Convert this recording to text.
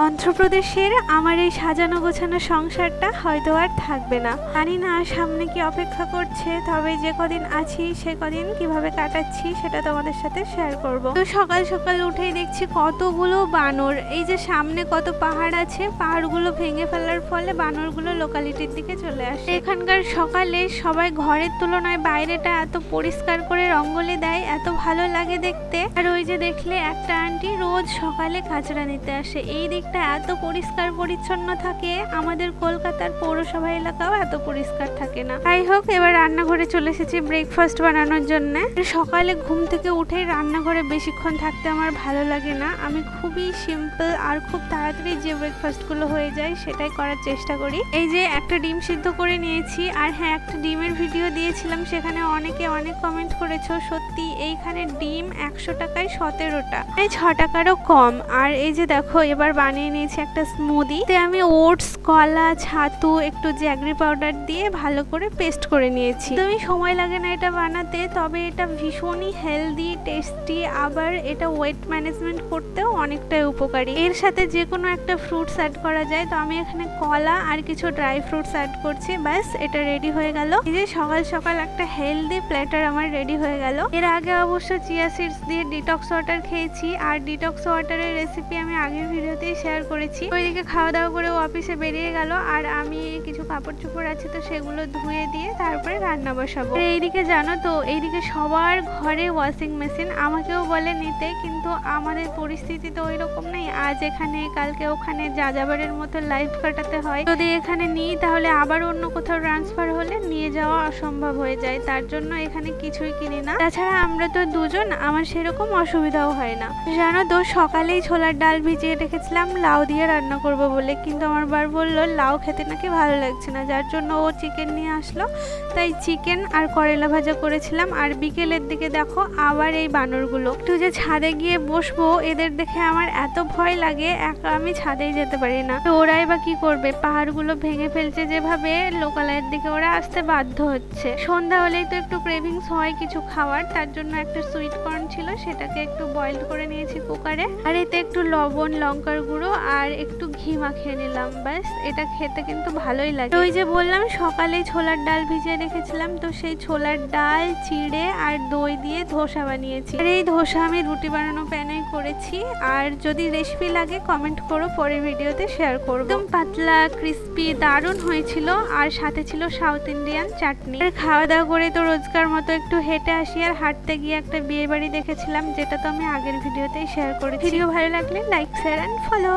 অন্ধ্রপ্রদেশের আমার এই সাজানো গোছানো সংসারটা হয়তো আর থাকবে না। জানি না সামনে কি অপেক্ষা করছে, তবে যে কদিন আছি সে কদিন কিভাবে কাটাচ্ছি সেটা তোমাদের সাথে শেয়ার করব। তো সকাল সকাল উঠেই দেখছি কতগুলো বানর। এই যে সামনে কত পাহাড় আছে, পাহাড়গুলো ভেঙে ফেলার ফলে বানরগুলো লোকালিটির দিকে চলে আসে। এখানকার সকালে সবাই ঘরের তুলনায় বাইরেটা এত পরিষ্কার করে রঙ্গোলি দেয়, এত ভালো লাগে দেখতে। আর ওই যে দেখলে একটা আন্টি রোজ সকালে কাঁচরা নিতে আসে। এই দিকটা এত পরিষ্কার পরিচ্ছন্ন থাকে, আমাদের কলকাতার পৌরসভা এলাকাও এত পরিষ্কার থাকে না। যাই হোক, এবার রান্নাঘরে চলে এসেছি ব্রেকফাস্ট বানানোর জন্য। সকালে ঘুম থেকে উঠে রান্নাঘরে বেশিক্ষণ থাকতে আমার ভালো লাগে না। আমি খুবই সিম্পল আর খুব তাড়াতাড়ি যে ব্রেকফাস্ট গুলো হয়ে যায় সেটাই করার চেষ্টা করি। এই যে একটা ডিম সিদ্ধ করে নিয়েছি, আর হ্যাঁ, একটা ডিমের ভিডিও দিয়েছিলাম, সেখানে অনেকে অনেক কমেন্ট করেছো। সত্যি এইখানে ডিম 100 টাকায় 17টা, এই 6 টাকারও কম। আর এই যে দেখো, এবার বানিয়ে নিয়েছি একটা স্মুদি। তে আমি ওটস, কলা, ছাতু, একটু জ্যাগরি পাউডার দিয়ে ভালো করে পেস্ট করে নিয়েছি। তুমি সময় লাগে না এটা বানাতে, তবে এটা ভীষণই হেলদি, টেস্টি, আবার এটা ওয়েট ম্যানেজমেন্ট করতেও অনেকটাই উপকারী। এর সাথে যে কোনো একটা ফ্রুটস অ্যাড করা যায়, তো আমি এখানে কলা আর কিছু ড্রাই ফ্রুটস অ্যাড করছি। ব্যাস, এটা রেডি হয়ে গেল। এই যে সকাল সকাল একটা হেলদি প্ল্যাটার আমার রেডি হয়ে গেল। এর আগে অবশ্য চিয়া সিডস দিয়ে ডিটক্স ওয়াটার খেয়েছি, আর ডিটক্স ওয়াটারের রেসিপি আমি আগের ভিডিওতেই শেয়ার করেছি। ওইদিকে খাওয়া দাওয়া করে ও অফিসে বেরিয়ে গেল, আর আমি কিছু কাপড় চোপড় আছে তো সেগুলো ধুয়ে দিয়ে তারপরে রান্না বসাবো। এইদিকে জানো তো, এইদিকে সবার ঘরে ওয়াশিং মেশিন, আমাকেও বলে নিতে, কিন্তু আমাদের পরিস্থিতি তো ওই রকম নেই। আজ এখানে কালকে ওখানে যাযাবরের মতো লাইফ কাটাতে হয়। যদি এখানে নিই তাহলে আবার অন্য কোথাও ট্রান্সফার হলে নিয়ে যাওয়া অসম্ভব হয়ে যায়, তার জন্য এখানে কিছুই কিনি না। তাছাড়া আমরা তো দুজন, আমার সেরকম অসুবিধাও হয় না। জানো তো, সকালেই ছোলার ডাল ভিজিয়ে রেখেছিলাম লাউ দিয়ে রান্না করব বলে, কিন্তু আমার বার বললো লাউ খেতে নাকি ভালো লাগছে না, যার জন্য ও চিকেন নিয়ে আসলো। তাই চিকেন আর করলা ভাজা করেছিলাম। আর বিকেলের দিকে দেখো আবার এই বানরগুলো। একটু যে ছাদে গিয়ে বসবো, এদের দেখে আমার এত ভয় লাগে, একা আমি ছাদেই যেতে পারি না। তো ওরাই বা কি করবে, পাহাড়গুলো ভেঙে ফেলছে যেভাবে, লোকালয়ের দিকে ওরা আসতে বাধ্য হচ্ছে। সন্ধ্যা হলেই তো একটু ক্রেভিংস হয় কিছু খাওয়ার, তার জন্য একটা সুইট কর্ন ছিল, সেটাকে একটু বয়েল করে নিয়েছি কুকারে। আর এতে একটু লবণ, লঙ্কার গুঁড়ো আর একটু ঘি মাখিয়ে নিলাম। ব্যাস, এটা খেতে কিন্তু ভালোই লাগে। ওই যে বললাম সকালে ছোলার ডাল ভিজিয়ে রেখেছিলাম, তো সেই ছোলার ডাল চিড়ে আর দই দিয়ে ধোসা বানিয়েছি। আর এই ধোসা আমি রুটি বানানো প্যানেই করেছি। আর যদি রেসিপি লাগে কমেন্ট করো, পরে ভিডিওতে শেয়ার করব। একদম পাতলা ক্রিস্পি দারুণ হয়েছিল, আর সাথে ছিল সাউথ ইন্ডিয়ান চাটনি। আর খাওয়া দাওয়া করে তো রোজকার মতো একটু হেঁটে আসি, আর হাঁটতে গিয়ে একটা বিয়ে বাড়ি দেখেছিলাম, যেটা তো আমি আগের ভিডিওতেই শেয়ার করেছি। ভিডিও ভালো লাগলে লাইক, শেয়ার অ্যান্ড ফলো।